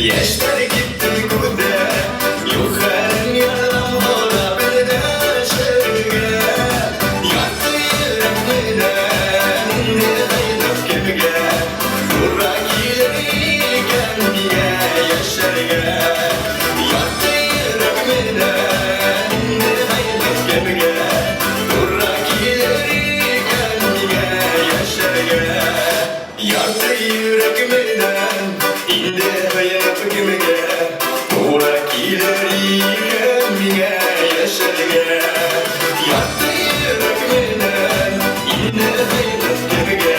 Yaşlar gitti kude Yukarın yalan olabilir aşırı Yaktı yürekmeden Nehaylıp kemiğe Burak ileri gelmeye yaşarıya Yaktı yürekmeden Nehaylıp kemiğe Burak ileri gelmeye yaşarıya Yaktı yürekmeden İndi hayat kemiğe Burak ileri gelmeye yaşarıya Yaktı yürekmeden İndi hayat kemiğe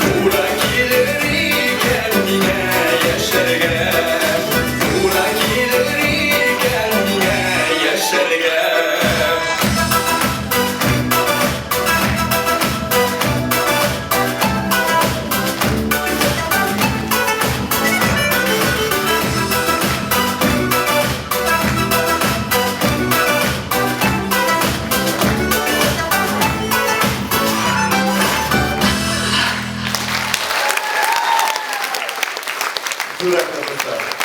Burak ileri gelmeye yaşarıya Burak ileri gelmeye yaşarıya Dur arkadaşlar.